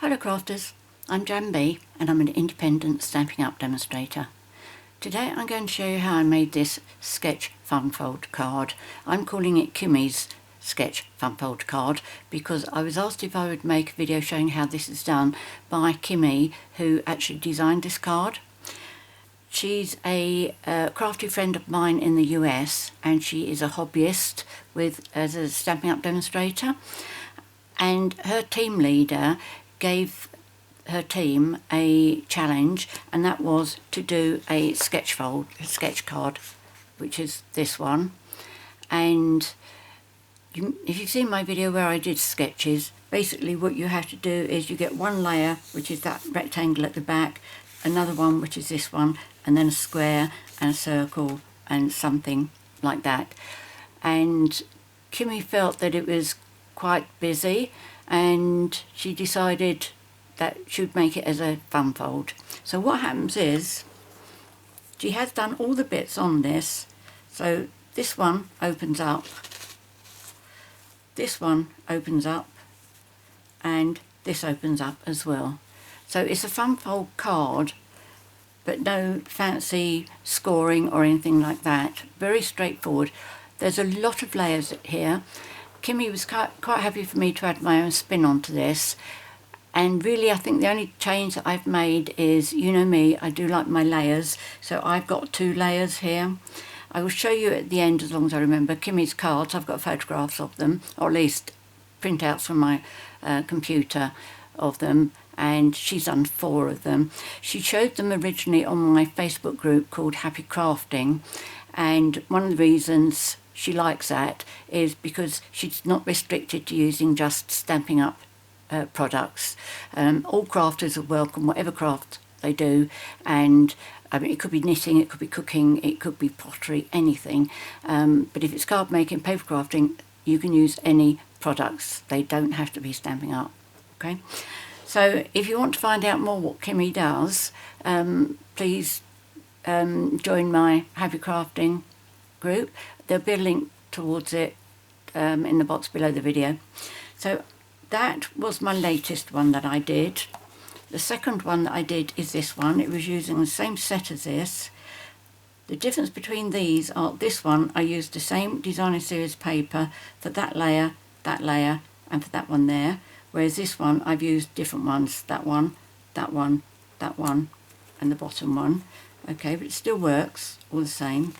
Hello crafters, I'm JanB and I'm an independent Stampin' Up demonstrator. Today I'm going to show you how I made this sketch fun fold card. I'm calling it Kymy's sketch fun fold card because I was asked if I would make a video showing how this is done by Kimy, who actually designed this card. She's a crafty friend of mine in the US and she is a hobbyist as a Stampin' Up demonstrator, and her team leader gave her team a challenge, and that was to do a sketch card, which is this one. And if you've seen my video where I did sketches, basically what you have to do is you get one layer, which is that rectangle at the back, another one which is this one, and then a square and a circle and something like that. And Kimy felt that it was quite busy and she decided that she would make it as a fun fold. So what happens is she has done all the bits on this. So this one opens up, this one opens up, and this opens up as well. So it's a fun fold card, but no fancy scoring or anything like that. Very straightforward. There's a lot of layers here. Kimy was quite happy for me to add my own spin onto this, and really I think the only change that I've made is, you know me, I do like my layers, so I've got 2 layers here. I will show you at the end, as long as I remember, Kymy's cards. I've got photographs of them, or at least printouts from my computer of them, and she's done 4 of them. She showed them originally on my Facebook group called Happy Crafting, and one of the reasons she likes that is because she's not restricted to using just Stampin' Up products. All crafters are welcome, whatever craft they do, and I mean, it could be knitting, it could be cooking, it could be pottery, anything. But if it's card making, paper crafting, you can use any products. They don't have to be Stampin' Up. Okay. So if you want to find out more what Kimy does, please join my Happy Crafting group. There'll be a link towards it in the box below the video. So that was my latest one that I did. The second one that I did is this one. It was using the same set as this. The difference between these are, this one I used the same designer series paper for that layer, and for that one there. Whereas this one I've used different ones. That one, that one, that one, and the bottom one. Okay, but it still works all the same.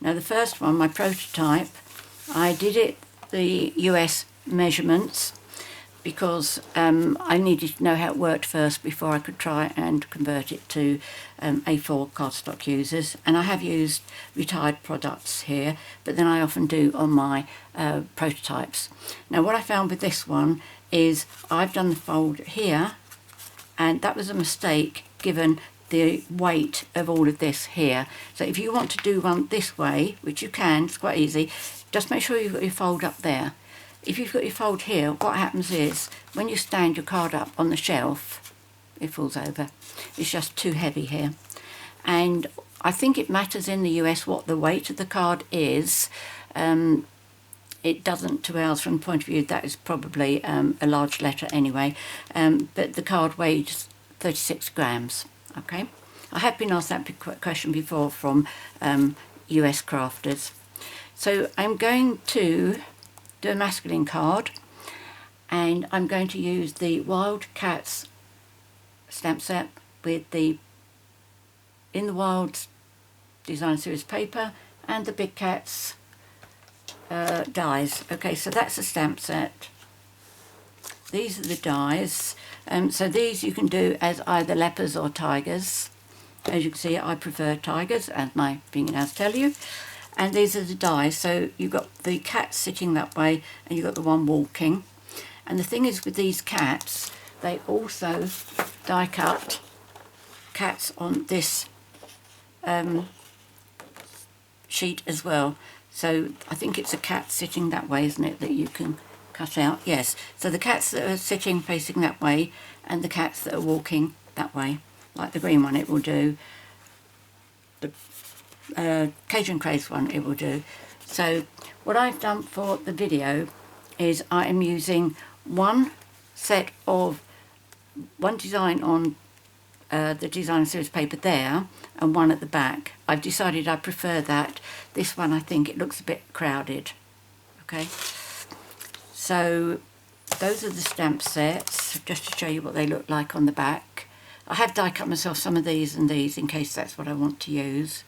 Now the first one, my prototype, I did it the US measurements because I needed to know how it worked first before I could try and convert it to A4 cardstock users. And I have used retired products here, but then I often do on my prototypes. Now what I found with this one is I've done the fold here, and that was a mistake given the weight of all of this here. So if you want to do one this way, which you can, it's quite easy, just make sure you've got your fold up there. If you've got your fold here, what happens is when you stand your card up on the shelf, it falls over. It's just too heavy here. And I think it matters in the US what the weight of the card is. It doesn't to ours from the point of view, that is probably a large letter anyway, but the card weighs 36 grams. Okay, I have been asked that question before from US crafters. So I'm going to do a masculine card, and I'm going to use the Wild Cats stamp set with the In the Wilds design series paper and the Big Cats dies. Okay, so that's a stamp set. These are the dies. So these you can do as either leopards or tigers. As you can see, I prefer tigers, as my fingernails tell you. And these are the dies. So you've got the cat sitting that way, and you've got the one walking. And the thing is with these cats, they also die cut cats on this sheet as well. So I think it's a cat sitting that way, isn't it, that you can cut out? Yes. So the cats that are sitting facing that way, and the cats that are walking that way, like the green one, it will do. The Cajun Craze one, it will do. So what I've done for the video is I am using one set of one design on the design series paper there and one at the back. I've decided I prefer that. This one, I think it looks a bit crowded. Okay, so those are the stamp sets, just to show you what they look like on the back. I have die cut myself some of these and these in case that's what I want to use.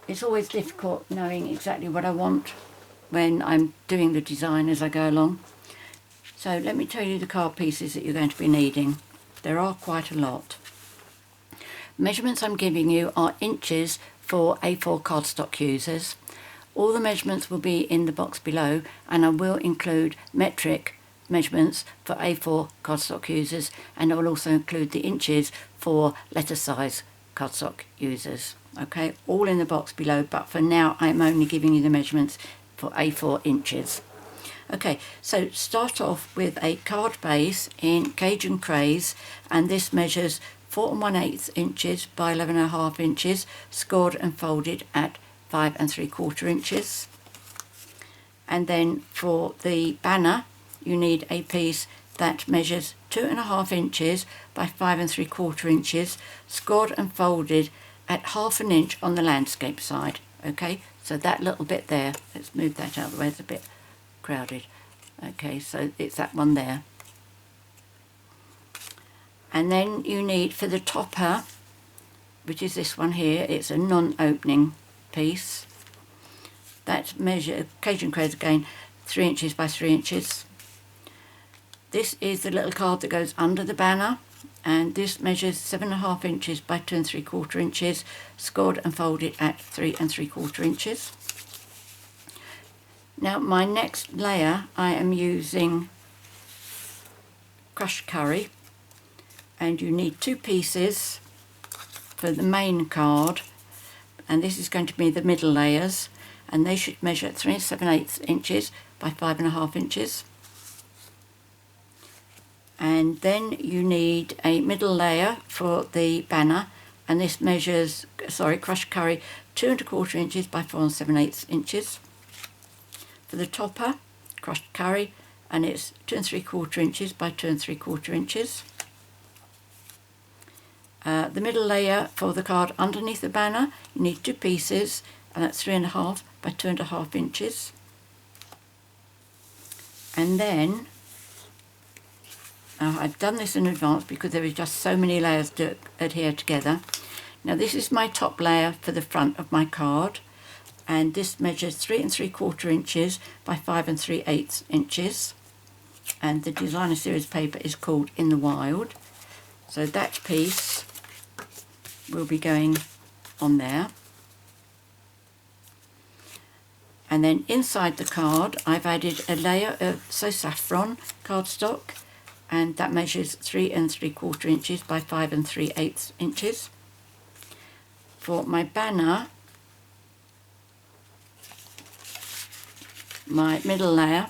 It's always difficult knowing exactly what I want when I'm doing the design as I go along. So let me tell you the card pieces that you're going to be needing. There are quite a lot. Measurements I'm giving you are inches for A4 cardstock users. All the measurements will be in the box below, and I will include metric measurements for A4 cardstock users, and I will also include the inches for letter size cardstock users. Okay, all in the box below, but for now I'm only giving you the measurements for A4 inches. Okay, so start off with a card base in Cajun Craze, and this measures 4 1/8 inches by 11.5 inches, scored and folded at 5 3/4 inches. And then for the banner, you need a piece that measures 2.5 inches by 5 3/4 inches, scored and folded at 1/2 inch on the landscape side. Okay, so that little bit there, let's move that out of the way, it's a bit crowded. Okay, so it's that one there. And then you need, for the topper, which is this one here, it's a non-opening piece. That measure, Cajun Craze again, 3 inches by 3 inches. This is the little card that goes under the banner, and this measures 7.5 inches by 2 3/4 inches, scored and folded at 3 3/4 inches. Now my next layer, I am using crushed curry, and you need 2 pieces for the main card, and this is going to be the middle layers, and they should measure 3 7/8 inches by 5.5 inches. And then you need a middle layer for the banner, and this measures, crushed curry, 2 1/4 inches by 4 7/8 inches. For the topper, crushed curry, and it's 2 3/4 inches by 2 3/4 inches. The middle layer for the card underneath the banner, you need 2 pieces, and that's 3.5 by 2.5 inches. And then I've done this in advance because there is just so many layers to adhere together. Now this is my top layer for the front of my card, and this measures 3 3/4 inches by 5 3/8 inches, and the designer series paper is called In the Wild. So that piece will be going on there. And then inside the card I've added a layer of So Saffron cardstock, and that measures 3 3/4 inches by 5 3/8 inches. For my banner, my middle layer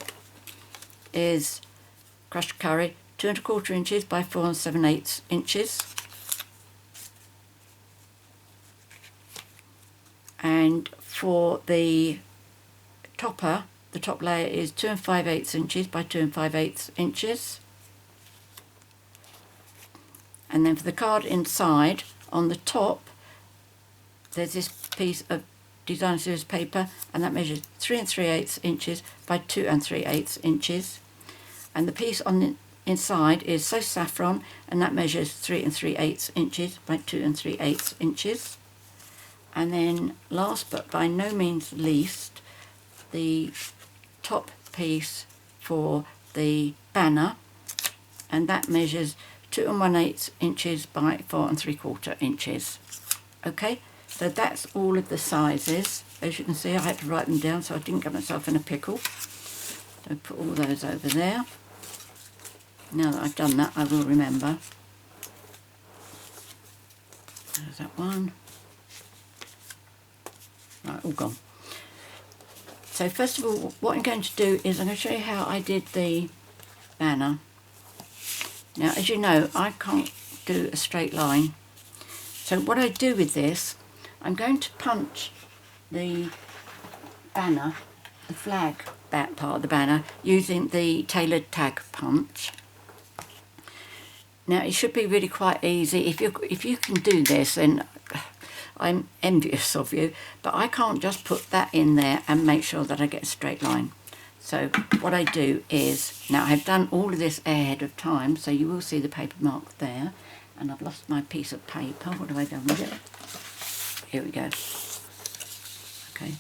is crushed curry, 2 1/4 inches by 4 7/8 inches. And for the topper, the top layer is 2 5/8 inches by 2 5/8 inches. And then for the card inside, on the top, there's this piece of designer series paper, and that measures 3 3/8 inches by 2 3/8 inches. And the piece on the inside is So Saffron, and that measures 3 3/8 inches by 2 3/8 inches. And then last but by no means least, the top piece for the banner, and that measures 2 1/8 inches by 4 3/4 inches. Okay, so that's all of the sizes. As you can see, I had to write them down so I didn't get myself in a pickle. So put all those over there. Now that I've done that, I will remember. There's that one. Right, all gone. So first of all, what I'm going to do is I'm going to show you how I did the banner. Now, as you know, I can't do a straight line. So what I do with this, I'm going to punch the banner the flag back part of the banner using the tailored tag punch. Now it should be really quite easy. If you can do this, then I'm envious of you, but I can't just put that in there and make sure that I get a straight line. So what I do is, now I've done all of this ahead of time, so you will see the paper mark there, and I've lost my piece of paper. What have I done with it? Here we go. Okay.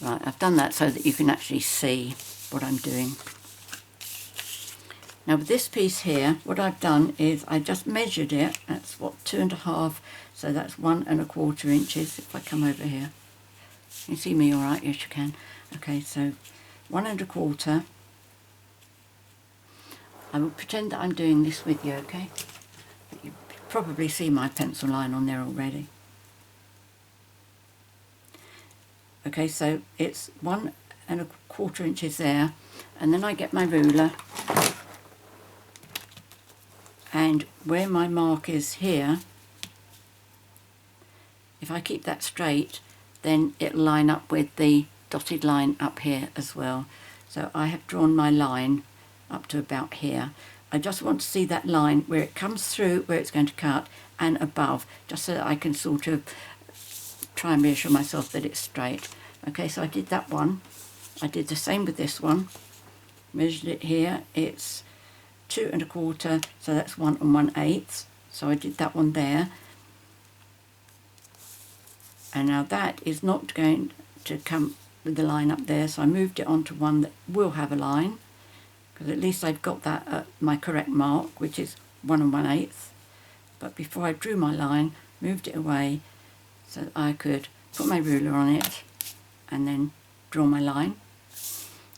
Right, I've done that so that you can actually see what I'm doing. Now with this piece here, what I've done is I just measured it. That's what, 2.5, so that's 1.25 inches. If I come over here, can you see me all right? Yes, you can. Okay, so 1.25. I will pretend that I'm doing this with you, okay? You probably see my pencil line on there already. Okay, so it's 1.25 inches there, and then I get my ruler, and where my mark is here, if I keep that straight, then it'll line up with the dotted line up here as well. So I have drawn my line up to about here. I just want to see that line where it comes through, where it's going to cut, and above, just so that I can sort of try and reassure myself that it's straight. Okay, so I did that one. I did the same with this one. Measured it here. It's 2.25, so that's 1 1/8. So I did that one there. And now that is not going to come with the line up there, so I moved it onto one that will have a line, because at least I've got that at my correct mark, which is 1 1/8. But before I drew my line, moved it away so that I could put my ruler on it and then draw my line.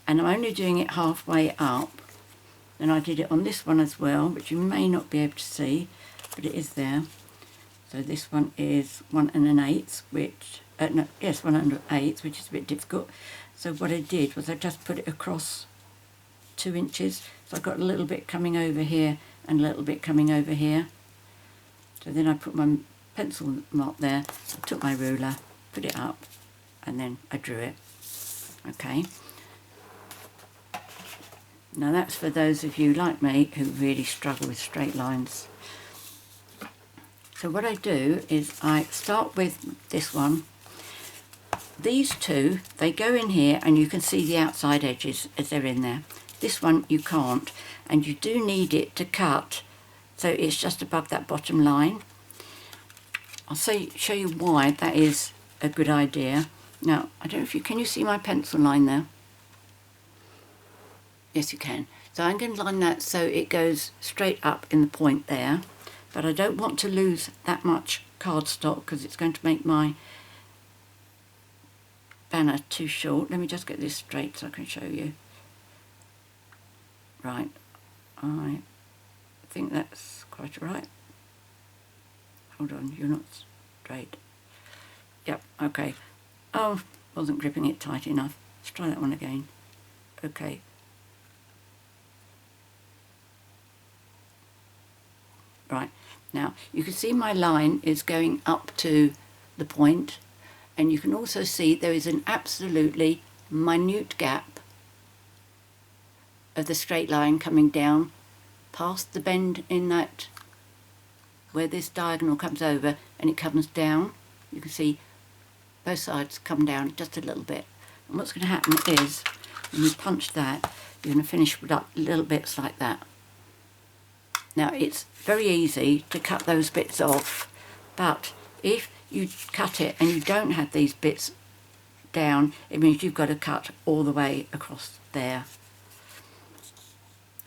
And I'm only doing it halfway up. Then I did it on this one as well, which you may not be able to see, but it is there. So this one is 1 1/8, which, no, yes, 1 1/8, which is a bit difficult. So what I did was I just put it across 2 inches. So I've got a little bit coming over here and a little bit coming over here. So then I put my pencil mark there, I took my ruler, put it up, and then I drew it. Okay. Now that's for those of you like me who really struggle with straight lines. So what I do is I start with this one. These two, they go in here and you can see the outside edges as they're in there. This one you can't, and you do need it to cut, so it's just above that bottom line. I'll show you why that is a good idea. Now, I don't know if you can see my pencil line there? Yes, you can. So I'm going to line that so it goes straight up in the point there, but I don't want to lose that much cardstock because it's going to make my banner too short. Let me just get this straight so I can show you. Right, I think that's quite right. Hold on, you're not straight. Yep, okay. Oh, wasn't gripping it tight enough. Let's try that one again. Okay. Right, now you can see my line is going up to the point, and you can also see there is an absolutely minute gap of the straight line coming down past the bend in that, where this diagonal comes over and it comes down. You can see both sides come down just a little bit. And what's going to happen is, when you punch that, you're going to finish with up little bits like that. Now it's very easy to cut those bits off, but if you cut it and you don't have these bits down, it means you've got to cut all the way across there.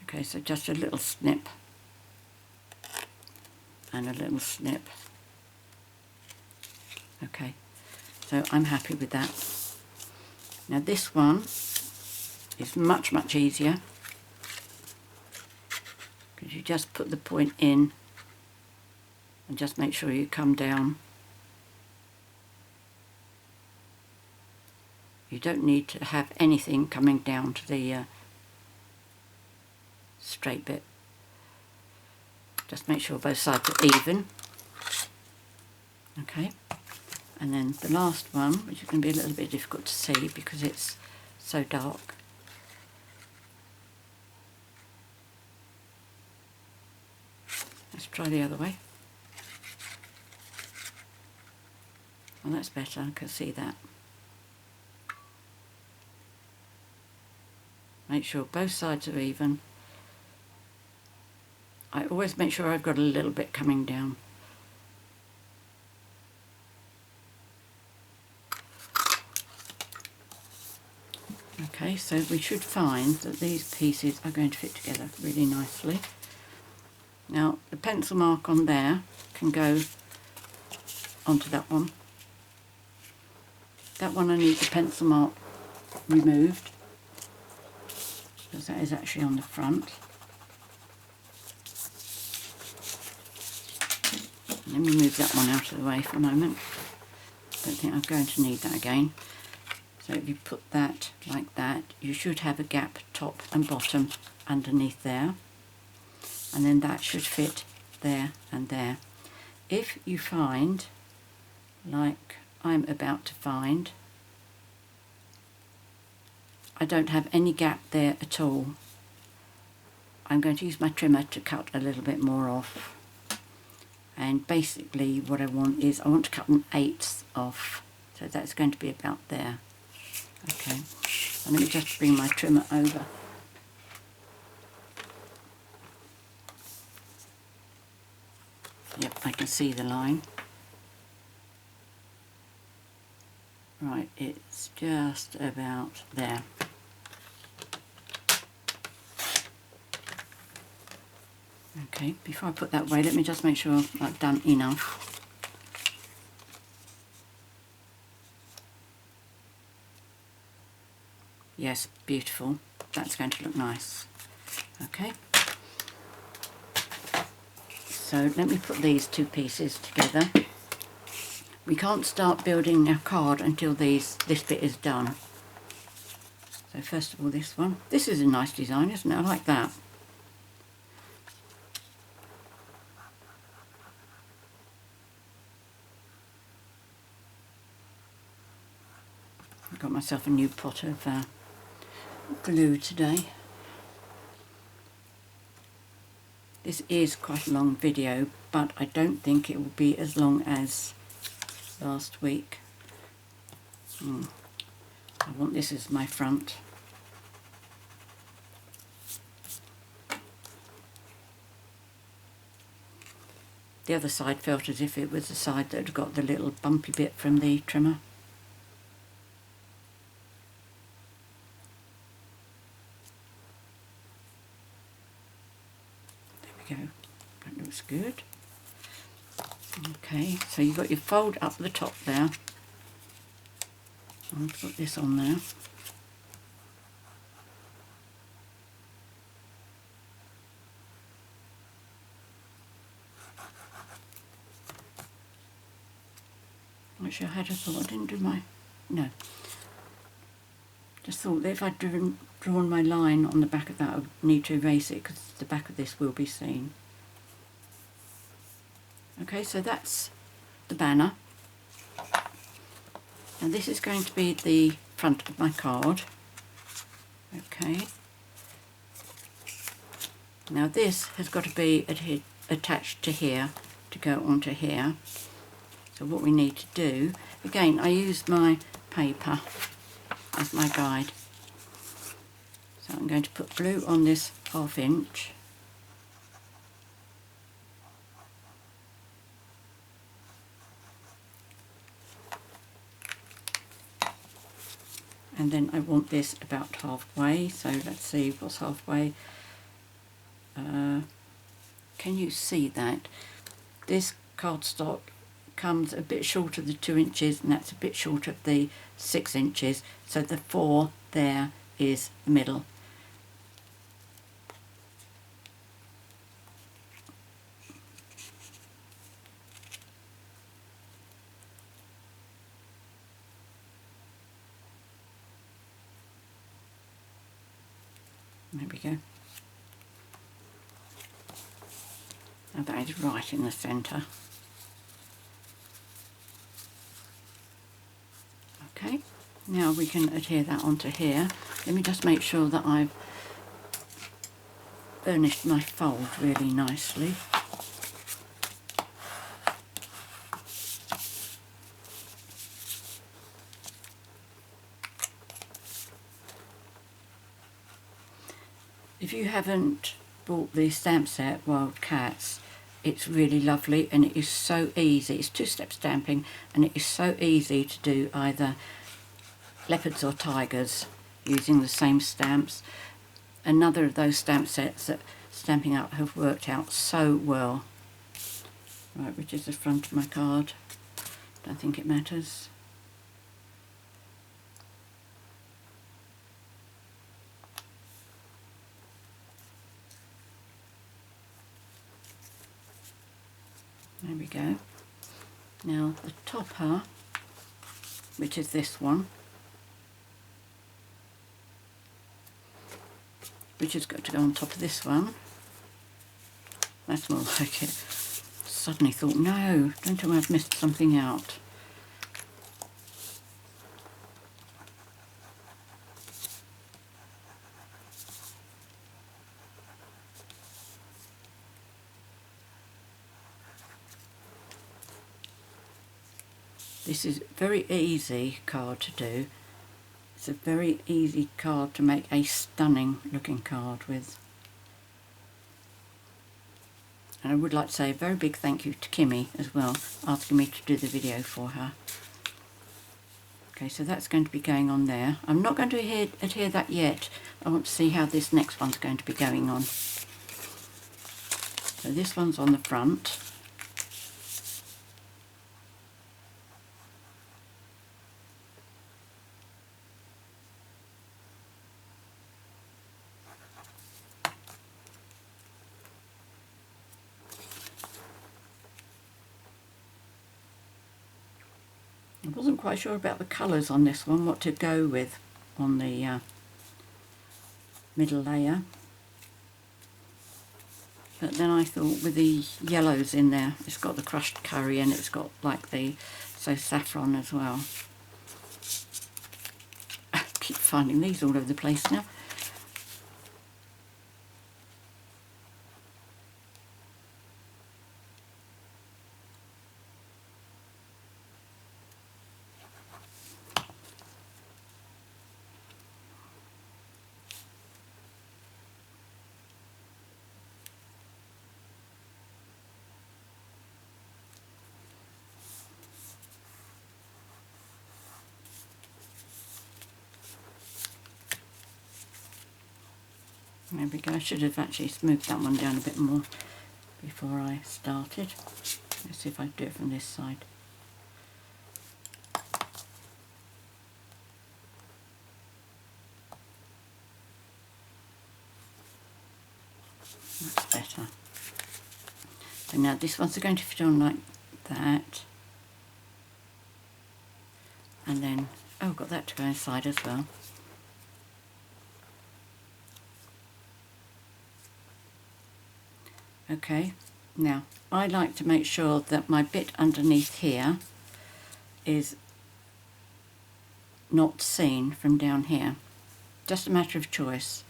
Okay, so just a little snip and a little snip. Okay, so I'm happy with that. Now this one is much, much easier, because you just put the point in and just make sure you come down. You don't need to have anything coming down to the straight bit. Just make sure both sides are even. Okay, And then the last one, which is going to be a little bit difficult to see because it's so dark. Let's try the other way. Well, that's better, I can see that. Make sure both sides are even. I always make sure I've got a little bit coming down. Okay, so we should find that these pieces are going to fit together really nicely. Now, the pencil mark on there can go onto that one. That one I need the pencil mark removed, because that is actually on the front. Let me move that one out of the way for a moment. Don't think I'm going to need that again. So if you put that like that, you should have a gap top and bottom underneath there. And then that should fit there and there. If you find, like I'm about to find, I don't have any gap there at all, I'm going to use my trimmer to cut a little bit more off. And basically what I want is, I want to cut an 1/8 off, so that's going to be about there. Okay, so let me just bring my trimmer over. Yep, I can see the line. Right, it's just about there. Okay, before I put that away, let me just make sure I've done enough. Yes, beautiful. That's going to look nice. Okay. So let me put these two pieces together. We can't start building our card until this bit is done. So first of all, this one. This is a nice design, isn't it? I like that. I've got myself a new pot of glue today. This is quite a long video, but I don't think it will be as long as last week. I want this as my front. The other side felt as if it was the side that had got the little bumpy bit from the trimmer. Go. That looks good. Okay, so you've got your fold up the top there. I'll put this on there. Actually, I had a thought, I didn't do my... No. Just thought that if I'd drawn my line on the back of that, I would need to erase it because the back of this will be seen. Okay, so that's the banner. And this is going to be the front of my card. Okay. Now this has got to be attached to here to go onto here. So what we need to do, again, I used my paper as my guide. So I'm going to put glue on this 1/2 inch. And then I want this about halfway, so let's see what's halfway. Can you see that? This cardstock comes a bit short of the 2 inches, and that's a bit short of the 6 inches, so the 4 there is the middle. There we go. Now that is right in the centre. Now we can adhere that onto here. Let me just make sure that I've burnished my fold really nicely. If you haven't bought the stamp set Wild Cats, it's really lovely and it is so easy. It's two-step stamping and it is so easy to do either leopards or tigers using the same stamps. Another of those stamp sets that Stampin' Up have worked out so well. Right, which is the front of my card? Don't think it matters. There we go. Now the topper, which is this one, which has got to go on top of this one. That's more like it. Suddenly thought, no, don't tell me I've missed something out. This is a very easy card to do. It's a very easy card to make a stunning looking card with. And I would like to say a very big thank you to Kimy as well, asking me to do the video for her. Okay, so that's going to be going on there. I'm not going to adhere that yet. I want to see how this next one's going to be going on. So this one's on the front. I wasn't quite sure about the colours on this one, what to go with on the middle layer. But then I thought with the yellows in there, it's got the crushed curry and it's got like the saffron as well. I keep finding these all over the place now. There we go. I should have actually smoothed that one down a bit more before I started. Let's see if I do it from this side. That's better. So now this one's going to fit on like that. And then, oh, I've got that to go inside as well. Okay, now I like to make sure that my bit underneath here is not seen from down here. Just a matter of choice.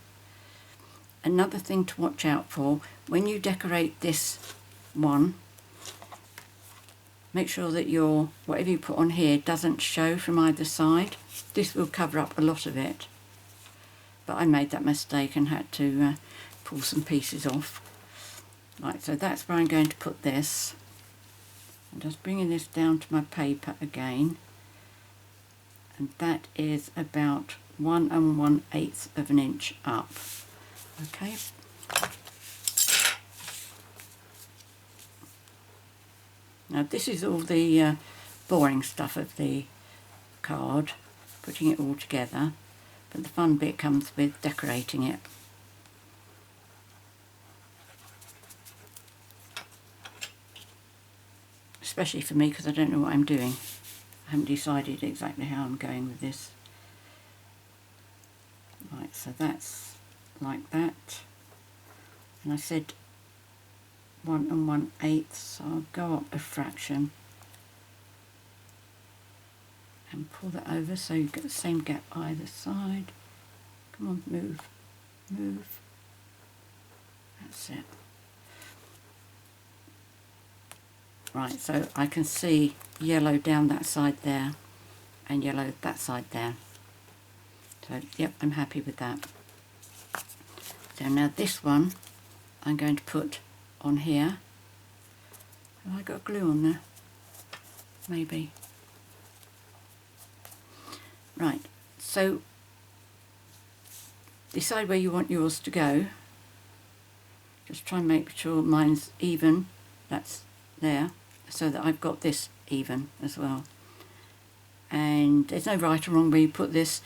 Another thing to watch out for, when you decorate this one, make sure that your whatever you put on here doesn't show from either side. This will cover up a lot of it. But I made that mistake and had to pull some pieces off. Right, so that's where I'm going to put this. I'm just bringing this down to my paper again. And that is about 1 1/8 of an inch up. Okay. Now this is all the boring stuff of the card, putting it all together. But the fun bit comes with decorating it. Especially for me, because I don't know what I'm doing. I haven't decided exactly how I'm going with this. Right, so that's like that. And I said 1 1/8, so I'll go up a fraction. and pull that over so you get the same gap either side. Come on, move, move. That's it. Right, so I can see yellow down that side there and yellow that side there. So, yep, I'm happy with that. So now this one I'm going to put on here. Have I got glue on there? Maybe. Right, so decide where you want yours to go. Just try and make sure mine's even. That's there, so that I've got this even as well. And there's no right or wrong where you put this.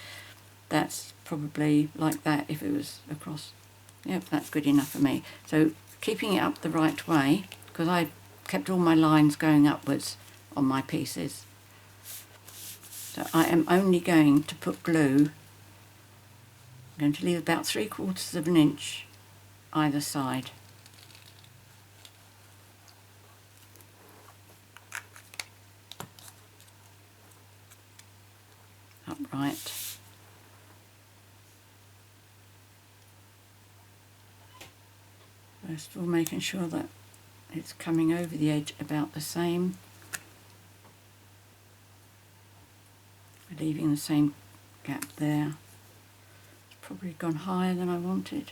That's probably like that if it was across. Yep, that's good enough for me. So keeping it up the right way, because I kept all my lines going upwards on my pieces. So I am only going to put glue. I'm going to leave about 3/4 of an inch either side. Upright. First of all, making sure that it's coming over the edge about the same. Leaving the same gap there. It's probably gone higher than I wanted.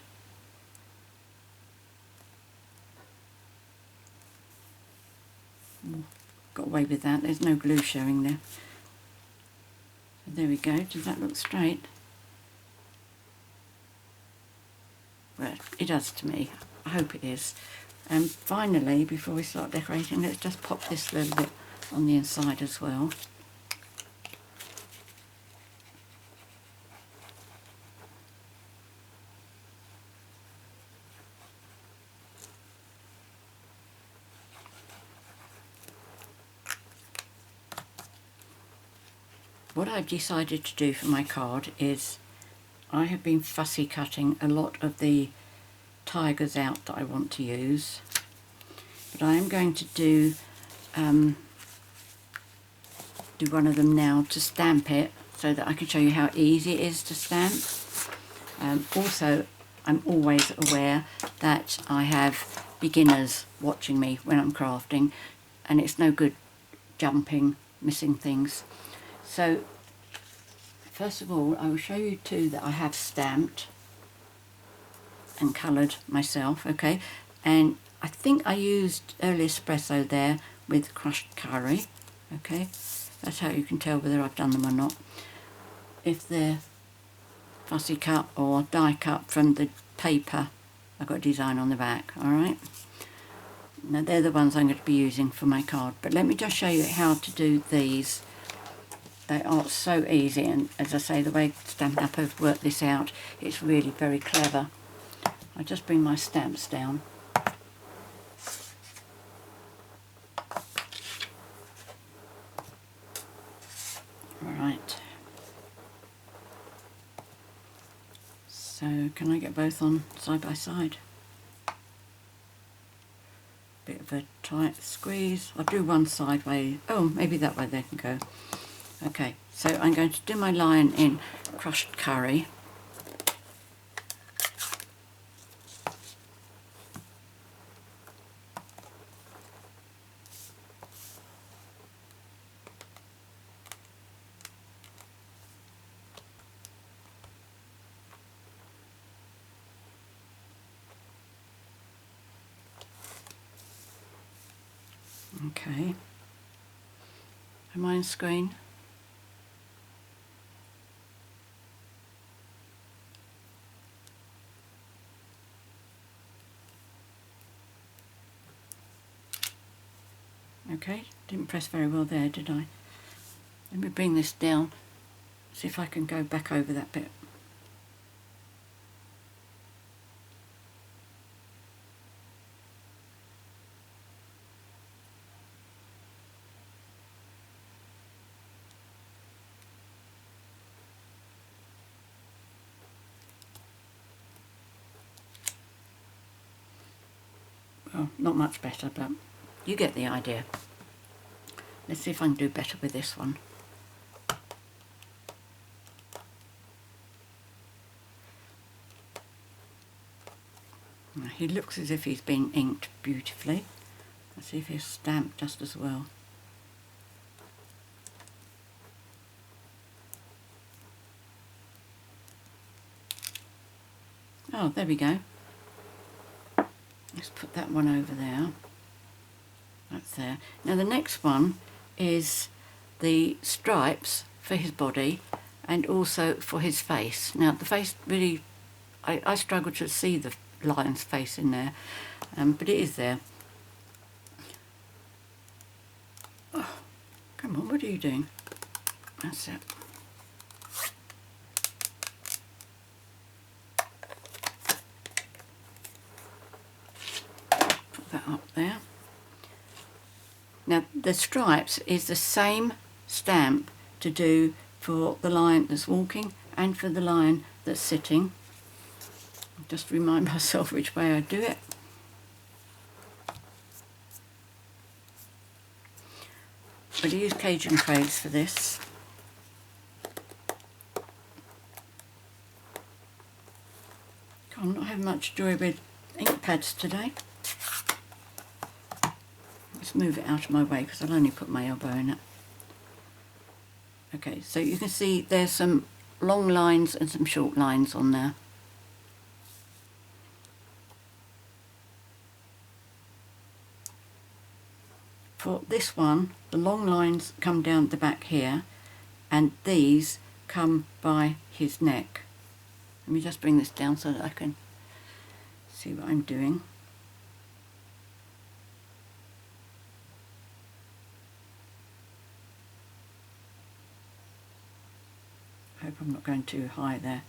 Got away with that, there's no glue showing there. So there we go, does that look straight? Well, it does to me. I hope it is. And finally, before we start decorating, let's just pop this little bit on the inside as well. What I've decided to do for my card is I have been fussy cutting a lot of the tigers out that I want to use, but I am going to do one of them now to stamp it so that I can show you how easy it is to stamp. Also, I'm always aware that I have beginners watching me when I'm crafting, and it's no good jumping, missing things. So first of all, I will show you two that I have stamped and coloured myself, okay? And I think I used early espresso there with crushed curry, okay? That's how you can tell whether I've done them or not. If they're fussy cut or die cut from the paper, I've got a design on the back, alright? Now they're the ones I'm going to be using for my card, but let me just show you how to do these. They are so easy, and as I say, the way Stampin' Up! Have worked this out, it's really very clever. I just bring my stamps down. Right. So can I get both on side by side? Bit of a tight squeeze. I'll do one sideways. Oh, maybe that way they can go. Okay, so I'm going to do my line in crushed curry. Okay. Am I on screen? Okay, didn't press very well there, did I? Let me bring this down, see if I can go back over that bit. Well, not much better, but you get the idea. Let's see if I can do better with this one. He looks as if he's been inked beautifully. Let's see if he's stamped just as well. Oh, there we go. Let's put that one over there. That's there. Now the next one is the stripes for his body and also for his face. Now the face really, I struggle to see the lion's face in there, but it is there. Oh, come on, what are you doing? That's it. Put that up there. Now the stripes is the same stamp to do for the lion that's walking and for the lion that's sitting. Just remind myself which way I do it. I'm going to use Cajun Craze for this. I'm not having much joy with ink pads today. Let's move it out of my way because I'll only put my elbow in it. Okay, so you can see there's some long lines and some short lines on there. For this one, the long lines come down the back here, and these come by his neck. Let me just bring this down so that I can see what I'm doing. I hope I'm not going too high there.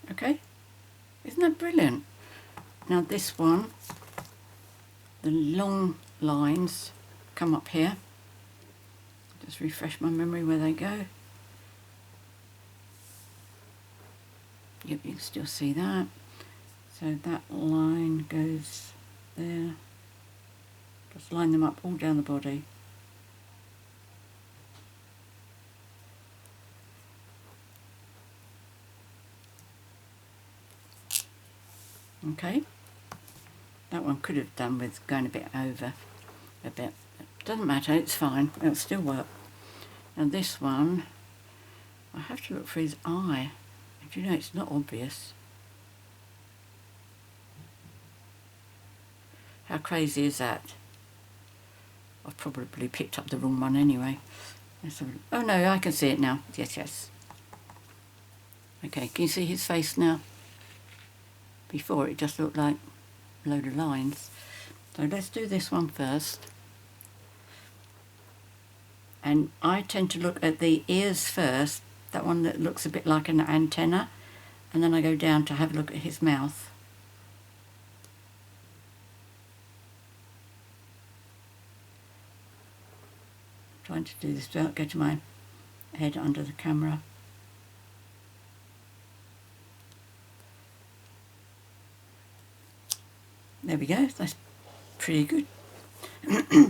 Okay, isn't that brilliant? Now this one, the long lines come up here. Just refresh my memory where they go. Yep, you can still see that. So that line goes there. Just line them up all down the body. Okay, that one could have done with going a bit over a bit. Doesn't matter, it's fine, it'll still work. And this one, I have to look for his eye. Do you know, it's not obvious. How crazy is that? I've probably picked up the wrong one anyway. Oh no, I can see it now. Yes, yes. Okay, can you see his face now? Before it just looked like a load of lines. So let's do this one first. And I tend to look at the ears first, that one that looks a bit like an antenna, and then I go down to have a look at his mouth. I'm trying to do this without getting my head under the camera. There we go, that's pretty good.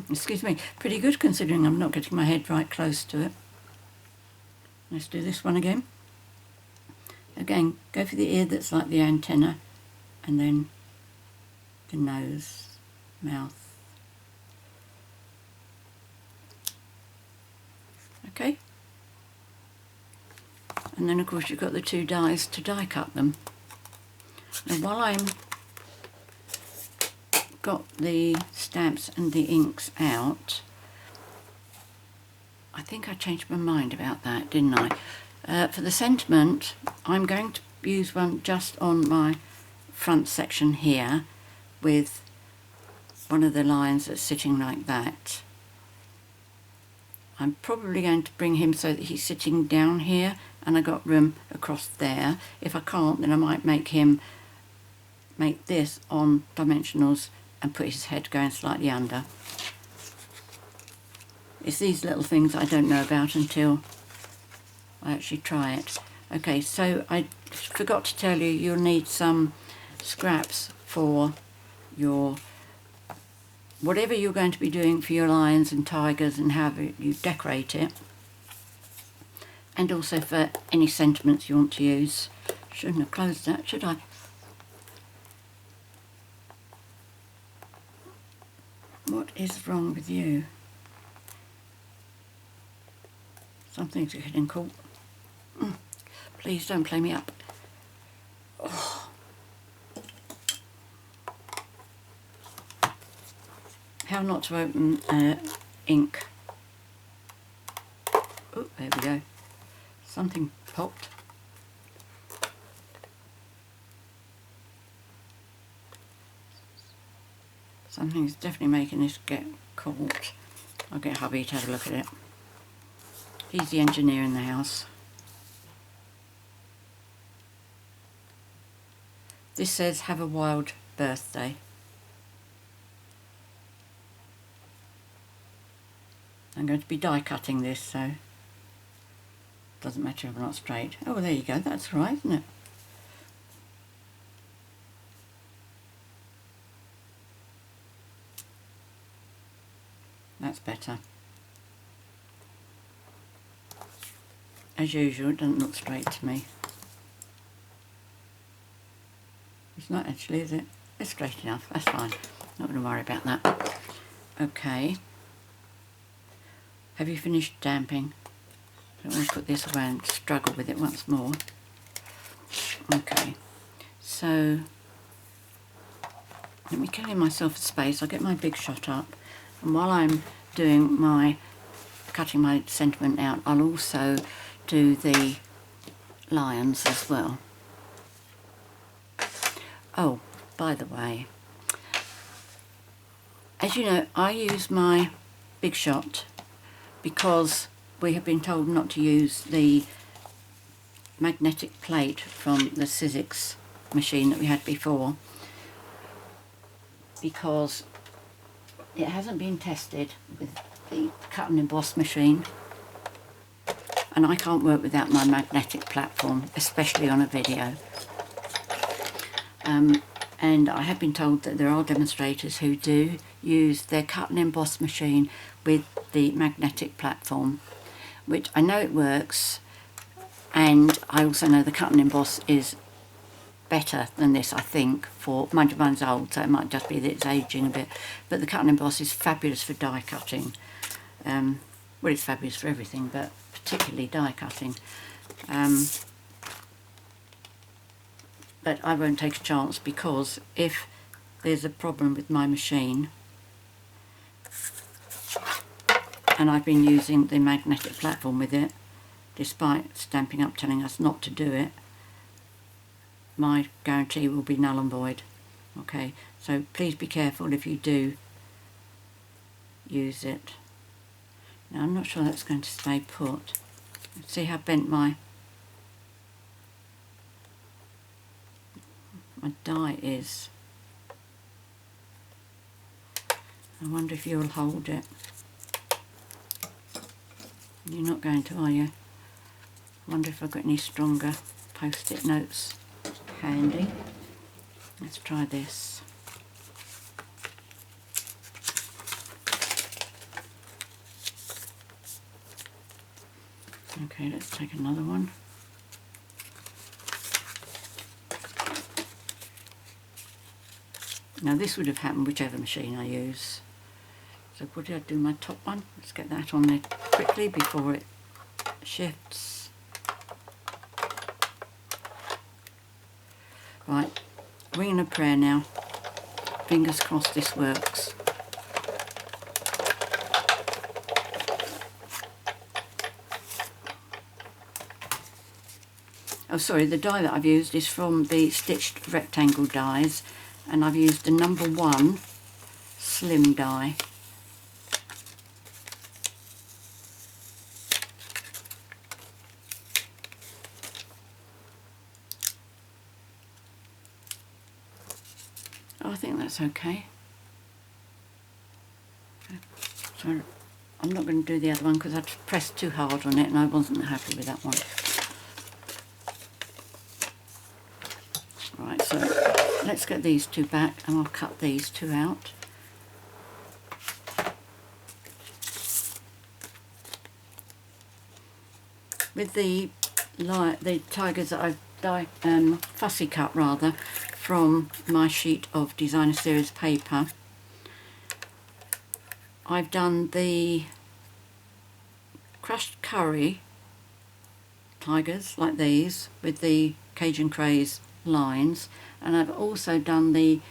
Excuse me, pretty good considering I'm not getting my head right close to it. Let's do this one again. Again, go for the ear that's like the antenna, and then the nose, mouth. Okay. And then of course you've got the two dies to die cut them. Now while I'm got the stamps and the inks out, I think I changed my mind about that, didn't I? For the sentiment, I'm going to use one just on my front section here with one of the lines that's sitting like that. I'm probably going to bring him so that he's sitting down here and I got room across there. If I can't, then I might make him make this on dimensionals and put his head going slightly under. It's these little things I don't know about until I actually try it. Okay, so I forgot to tell you, you'll need some scraps for your whatever you're going to be doing for your lions and tigers and however you decorate it. and also for any sentiments you want to use. Shouldn't have closed that, should I? What is wrong with you? Something's getting caught. Please don't play me up. Oh. How not to open ink. Oh, there we go. Something popped. Something's definitely making this get caught. I'll get hubby to have a look at it. He's the engineer in the house. This says, have a wild birthday. I'm going to be die cutting this, so doesn't matter if I'm not straight. Oh, there you go, that's right, isn't it? That's better. As usual, it doesn't look straight to me. It's not actually, is it? It's straight enough, that's fine. Not going to worry about that. Okay. Have you finished stamping? I don't want to put this away and struggle with it once more. Okay. So, let me clear myself a space. I'll get my big shot up. And while I'm doing my, cutting my sentiment out, I'll also do the lions as well. Oh, by the way, as you know, I use my big shot because we have been told not to use the magnetic plate from the Sizzix machine that we had before, because it hasn't been tested with the cut and emboss machine, and I can't work without my magnetic platform, especially on a video. And I have been told that there are demonstrators who do use their cut and emboss machine with the magnetic platform, which I know it works, and I also know the cut and emboss is better than this, I think, for, mind you, mine's old, so it might just be that it's aging a bit, but the cut and emboss is fabulous for die cutting. Well, it's fabulous for everything, but particularly die cutting. But I won't take a chance, because if there's a problem with my machine, and I've been using the magnetic platform with it, despite Stampin' Up telling us not to do it, my guarantee will be null and void. Okay, so please be careful if you do use it. Now, I'm not sure that's going to stay put. See how bent my die is. I wonder if you'll hold it. You're not going to, are you? I wonder if I've got any stronger post-it notes handy. Let's try this. Okay, let's take another one. Now this would have happened whichever machine I use. So what did I do, my top one? Let's get that on there quickly before it shifts. Right, ringing a prayer now. Fingers crossed this works. Oh, sorry, the die that I've used is from the stitched rectangle dies, and I've used a No.5 slim die. Oh, I think that's okay. So I'm not going to do the other one because I pressed too hard on it and I wasn't happy with that one. Right, so let's get these two back and I'll cut these two out. with the tigers that I've fussy cut rather from my sheet of designer series paper, I've done the crushed curry tigers like these with the Cajun Craze lines, and I've also done the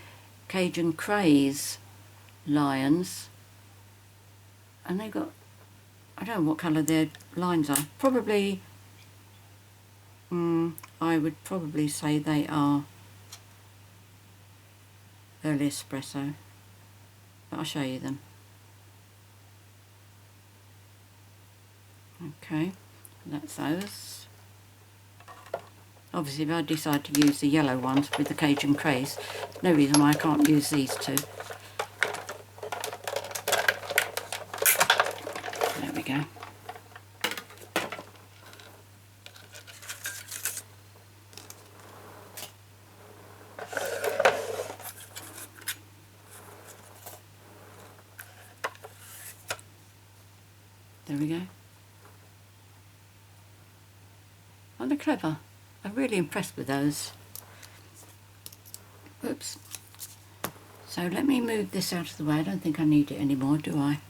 Cajun Craze lions, and they've got, I don't know what colour their lines are, probably I would probably say they are early espresso, but I'll show you them. Okay, that's those. Obviously if I decide to use the yellow ones with the Cajun Craze, no reason why I can't use these two. There we go. There we go. Aren't they clever? I'm really impressed with those. Oops. So let me move this out of the way. I don't think I need it anymore, do I?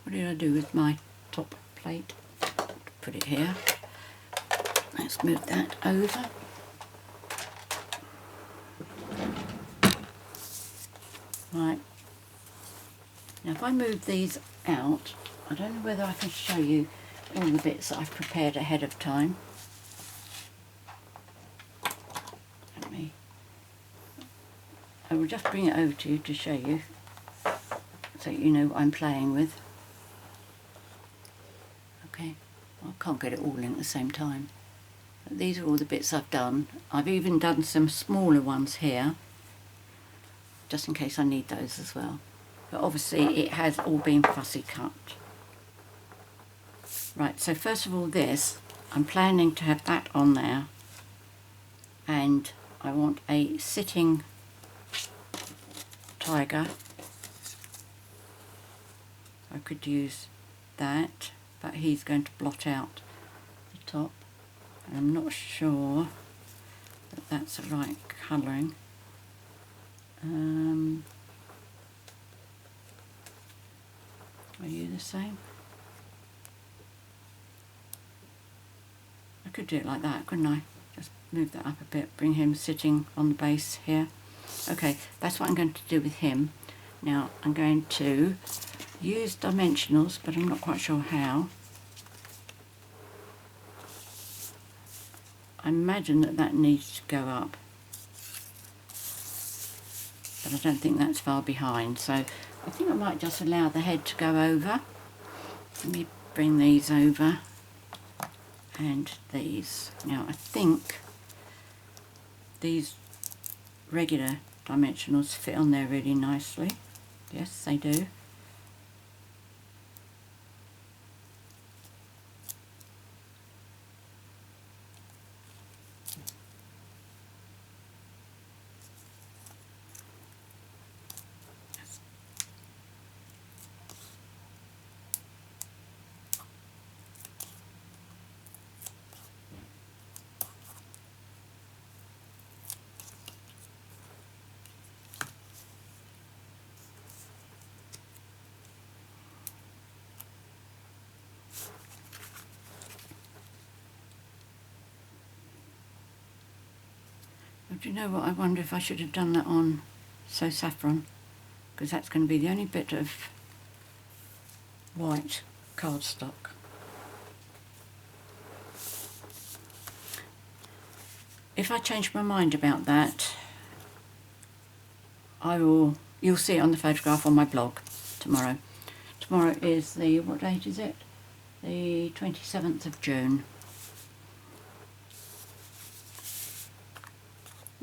What did I do with my top plate? Put it here. Let's move that over. Right. Now if I move these out, I don't know whether I can show you all the bits that I've prepared ahead of time. I will just bring it over to you to show you, so you know what I'm playing with. Okay, well, I can't get it all in at the same time. But these are all the bits I've done. I've even done some smaller ones here, just in case I need those as well. But obviously it has all been fussy cut. Right, so first of all this, I'm planning to have that on there, and I want a sitting tiger. I could use that, but he's going to blot out the top. And I'm not sure that that's the right colouring. Are you the same? I could do it like that, couldn't I? Just move that up a bit, bring him sitting on the base here. Okay, that's what I'm going to do with him. Now I'm going to use dimensionals, but I'm not quite sure how. I imagine that that needs to go up, but I don't think that's far behind, so I think I might just allow the head to go over. Let me bring these over, and these. Now I think these regular dimensionals fit on there really nicely. Yes, they do. Do you know what, I wonder if I should have done that on So Saffron, because that's going to be the only bit of white cardstock. If I change my mind about that, you'll see it on the photograph on my blog tomorrow. Tomorrow is the, what date is it? The 27th of June.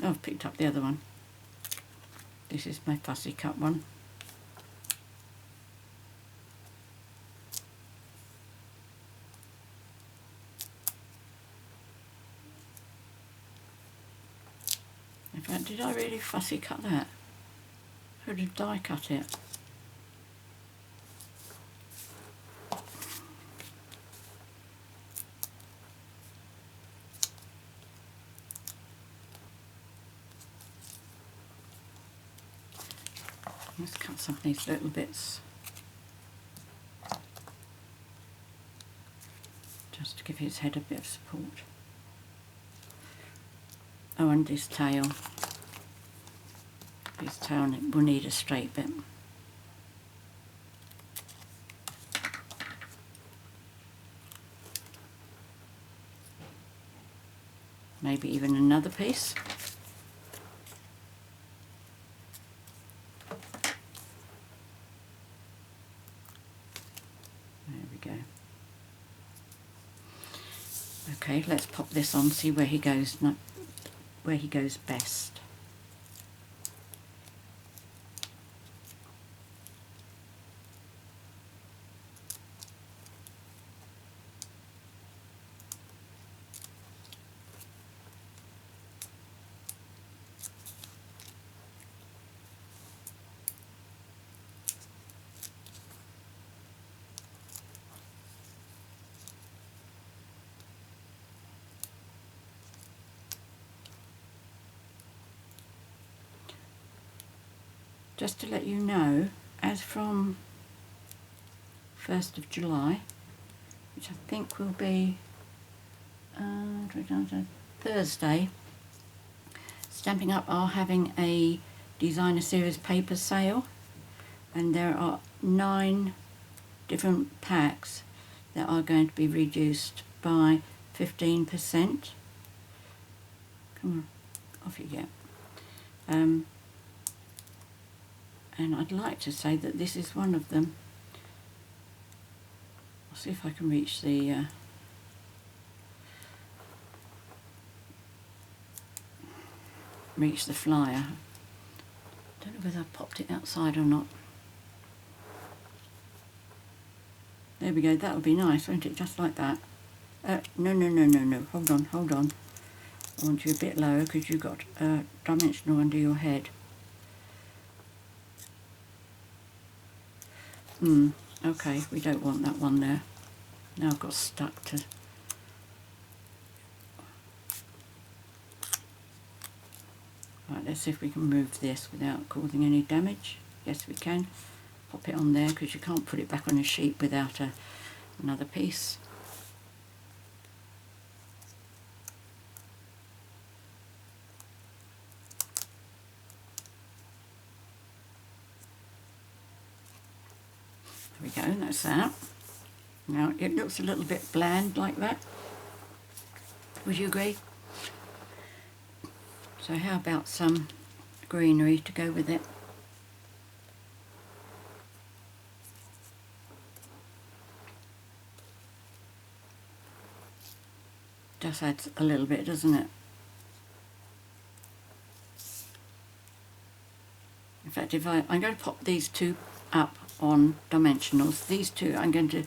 Oh, I've picked up the other one. This is my fussy cut one. In fact, did I really fussy cut that? Or did I cut it? Let's cut some of these little bits just to give his head a bit of support. Oh, and his tail. His tail will need a straight bit. Maybe even another piece. There we go. Okay, let's pop this on, see where he goes, where he goes best. Just to let you know, as from 1st of July, which I think will be Thursday, Stampin' Up are having a designer series paper sale, and there are 9 different packs that are going to be reduced by 15%. Come on, off you get. And I'd like to say that this is one of them. I'll see if I can reach the flyer. Don't know whether I popped it outside or not. There we go, that would be nice, won't it? Just like that. No. Hold on. I want you a bit lower because you've got dimensional under your head. Okay, we don't want that one there. Now I've got stuck to... Right, let's see if we can move this without causing any damage. Yes, we can. Pop it on there because you can't put it back on a sheet without another piece. There we go, that's that. Now it looks a little bit bland like that. Would you agree? So how about some greenery to go with it? Just adds a little bit, doesn't it? In fact, if I'm going to pop these two up on dimensionals. These two I'm going to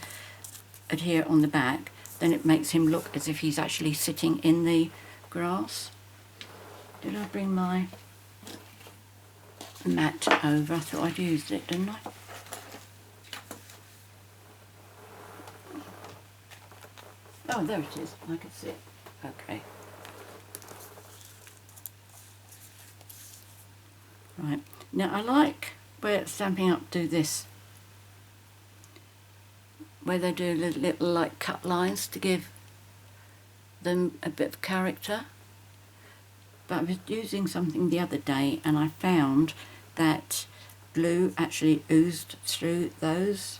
adhere on the back. Then it makes him look as if he's actually sitting in the grass. Did I bring my mat over? I thought I'd used it, didn't I? Oh, there it is. I can see it. Okay. Right. Now I like where Stampin' Up do this, where they do little like cut lines to give them a bit of character. But I was using something the other day and I found that glue actually oozed through those.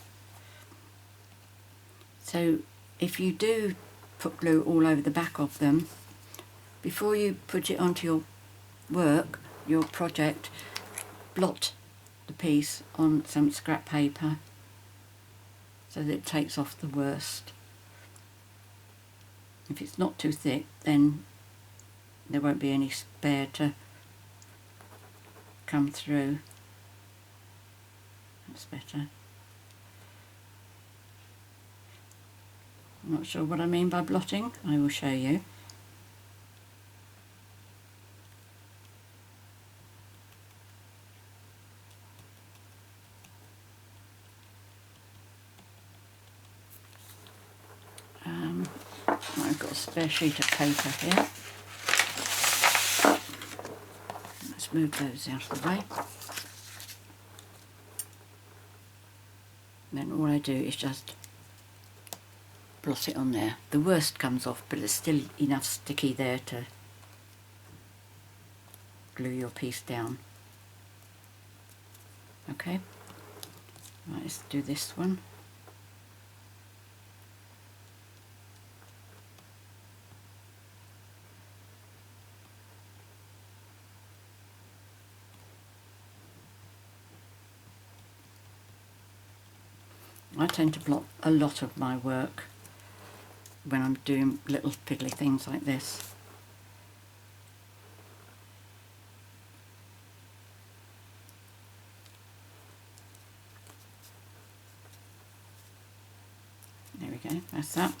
So if you do put glue all over the back of them, before you put it onto your work, your project, blot the piece on some scrap paper so that it takes off the worst. If it's not too thick, then there won't be any spare to come through. That's better. I'm not sure what I mean by blotting. I will show you. I've got a spare sheet of paper here. Let's move those out of the way. then all I do is just blot it on there. The worst comes off, but there's still enough sticky there to glue your piece down. Okay, right, let's do this one. I tend to blot a lot of my work when I'm doing little fiddly things like this. There we go, that's that.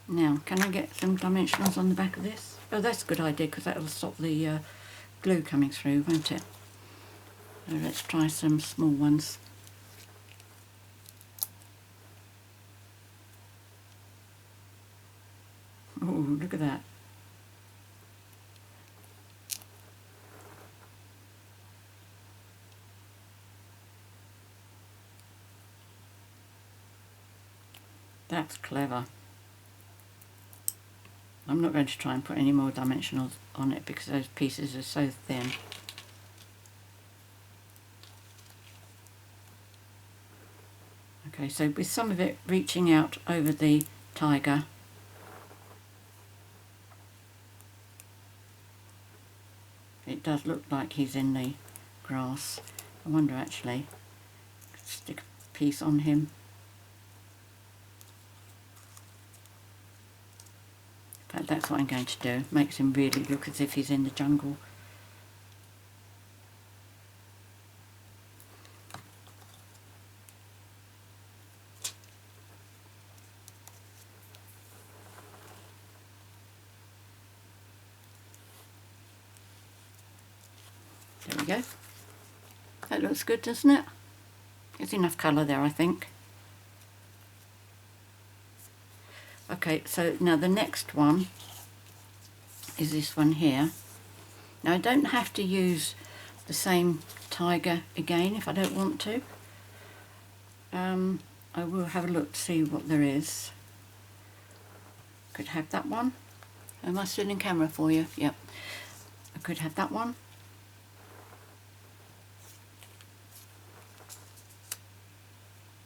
Now, can I get some dimensionals on the back of this? Oh, that's a good idea, because that will stop the glue coming through, won't it? So let's try some small ones. Oh, look at that. That's clever. I'm not going to try and put any more dimensionals on it because those pieces are so thin. Okay, so with some of it reaching out over the tiger, it does look like he's in the grass. I wonder actually, stick a piece on him. In fact, that's what I'm going to do. Makes him really look as if he's in the jungle. There we go. That looks good, doesn't it? There's enough colour there, I think. Okay, so now the next one is this one here. Now I don't have to use the same tiger again if I don't want to. I will have a look to see what there is. Could have that one. Am I still in camera for you? Yep. I could have that one.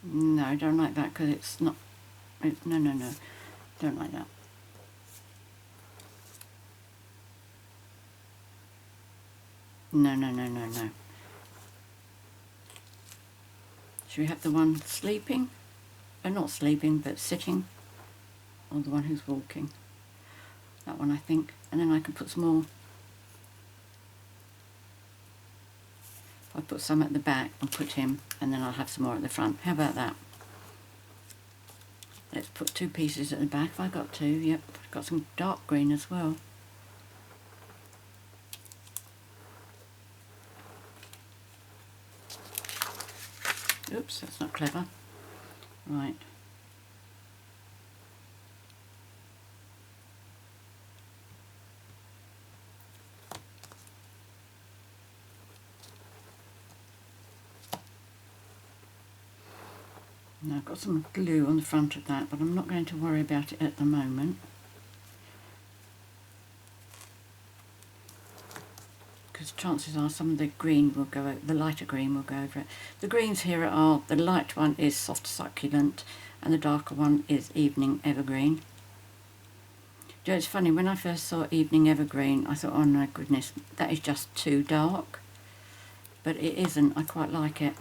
No, I don't like that because it's not... no, don't like that. No. Should we have the one sleeping? Not sleeping, but sitting. Or the one who's walking. That one, I think. And then I can put some more. I'll put some at the back and put him, and then I'll have some more at the front. How about that? Let's put two pieces at the back. Have I got two? Yep, I've got some dark green as well. Oops, that's not clever. Right. Now I've got some glue on the front of that, but I'm not going to worry about it at the moment. Because chances are some of the green will go over, the lighter green will go over it. The greens here are, the light one is soft succulent and the darker one is evening evergreen. You know, it's funny, when I first saw evening evergreen I thought, oh my goodness, that is just too dark. But it isn't, I quite like it.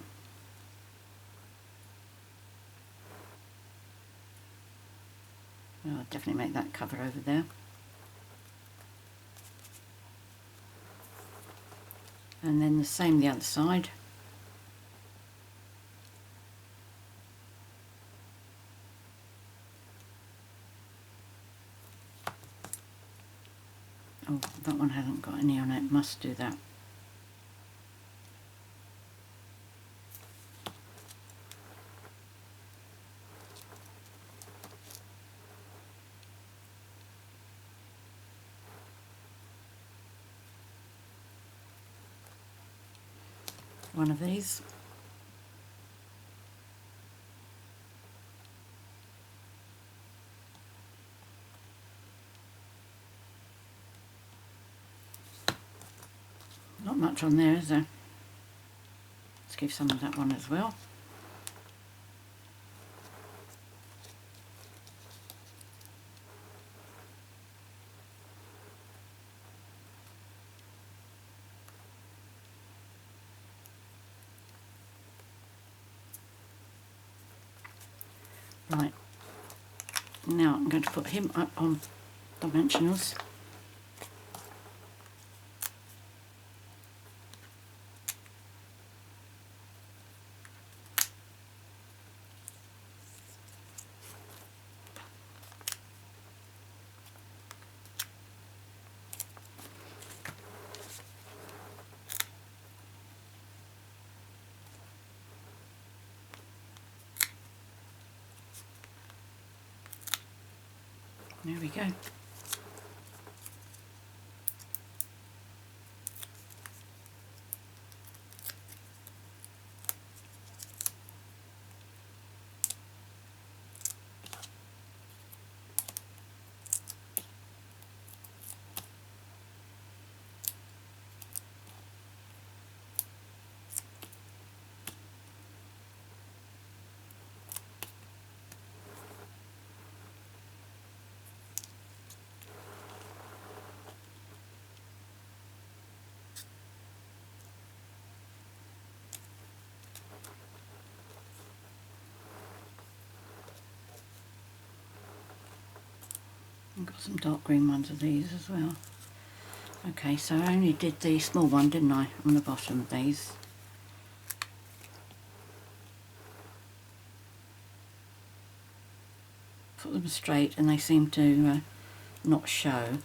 I'll definitely make that cover over there. And then the same the other side. Oh, that one hasn't got any on it, must do that. One of these. Not much on there, is there? Let's give some of that one as well. Right, now I'm going to put him up on dimensionals. There we go. I've got some dark green ones of these as well. Okay, so I only did the small one, didn't I, on the bottom of these. Put them straight and they seem to not show.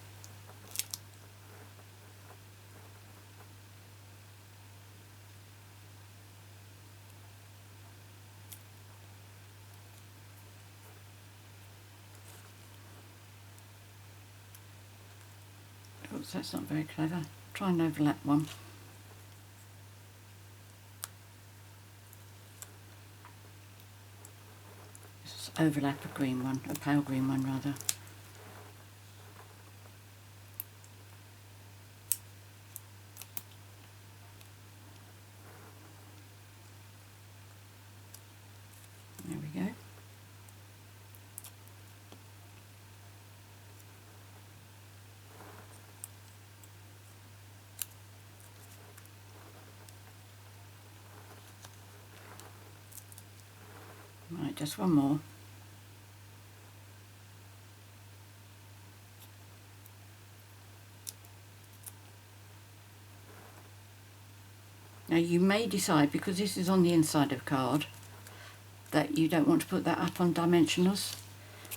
Oops, that's not very clever. Try and overlap one. Just overlap a green one, a pale green one rather. There we go. Right, just one more. Now you may decide, because this is on the inside of card, that you don't want to put that up on dimensionals,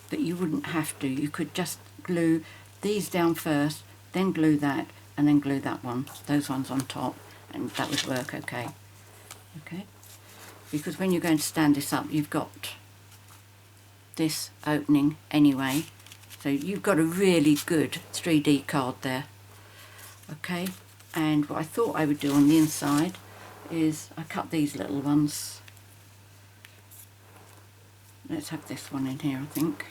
but you wouldn't have to. You could just glue these down first, then glue that, and then glue that one, those ones on top, and that would work okay. Okay. Because when you're going to stand this up, you've got this opening anyway, so you've got a really good 3D card there. Okay, and what I thought I would do on the inside is I cut these little ones. Let's have this one in here, I think.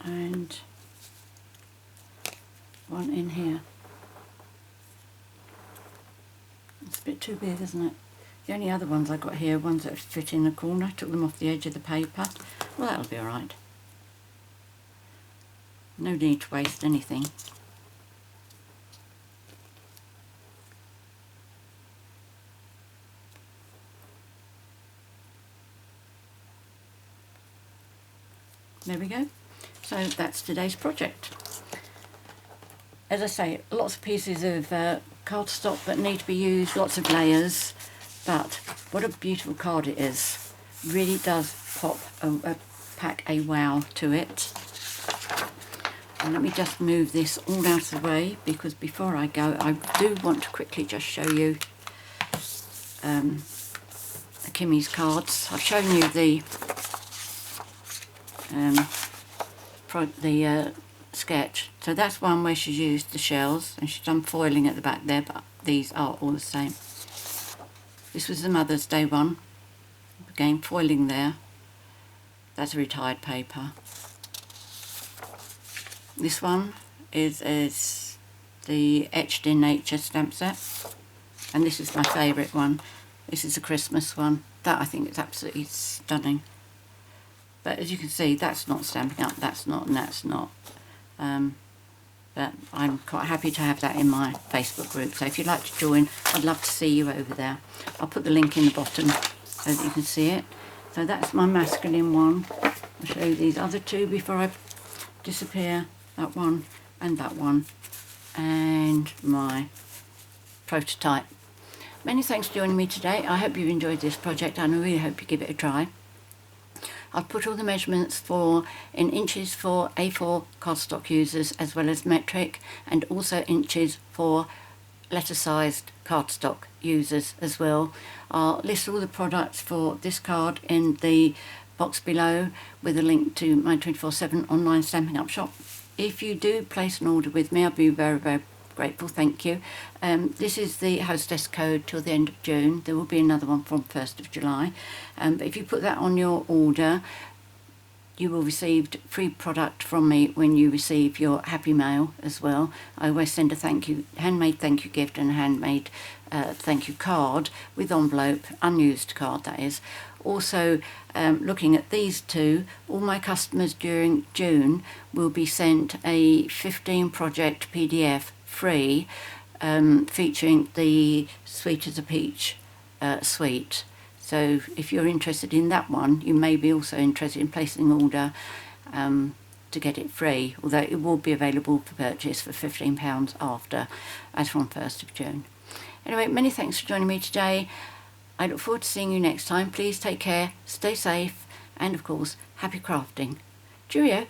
And one in here. It's a bit too big, isn't it? The only other ones I got here, ones that fit in the corner, took them off the edge of the paper. Well, that'll be alright. No need to waste anything. There we go. So that's today's project. As I say, lots of pieces of cardstock that need to be used, lots of layers, but what a beautiful card it is. Really does pack a wow to it. And let me just move this all out of the way, because before I go, I do want to quickly just show you Kimy's cards. I've shown you the sketch. So that's one where she's used the shells and she's done foiling at the back there, but these are all the same. This was the Mother's Day one. Again, foiling there. That's a retired paper. This one is the Etched in Nature stamp set. And this is my favourite one. This is a Christmas one. That I think is absolutely stunning. But as you can see, that's not Stampin' Up, that's not, and that's not. But I'm quite happy to have that in my Facebook group. So if you'd like to join, I'd love to see you over there. I'll put the link in the bottom so that you can see it. So that's my masculine one. I'll show you these other two before I disappear. That one and that one. And my prototype. Many thanks for joining me today. I hope you've enjoyed this project and I really hope you give it a try. I've put all the measurements in inches for A4 cardstock users as well as metric, and also inches for letter-sized cardstock users as well. I'll list all the products for this card in the box below with a link to my 24/7 online Stampin' Up shop. If you do place an order with me, I'll be very, very grateful, thank you. This is the hostess code till the end of June. There will be another one from 1st of July. But if you put that on your order, you will receive free product from me when you receive your happy mail as well. I always send a handmade thank you gift and a handmade thank you card with envelope, unused card that is. Also, looking at these two, all my customers during June will be sent a 15 project PDF free, featuring the Sweet as a Peach suite. So if you're interested in that one, you may be also interested in placing an order to get it free, although it will be available for purchase for £15 after, as from 1st of June. Anyway, many thanks for joining me today. I look forward to seeing you next time. Please take care, stay safe, and of course, happy crafting. Cheerio!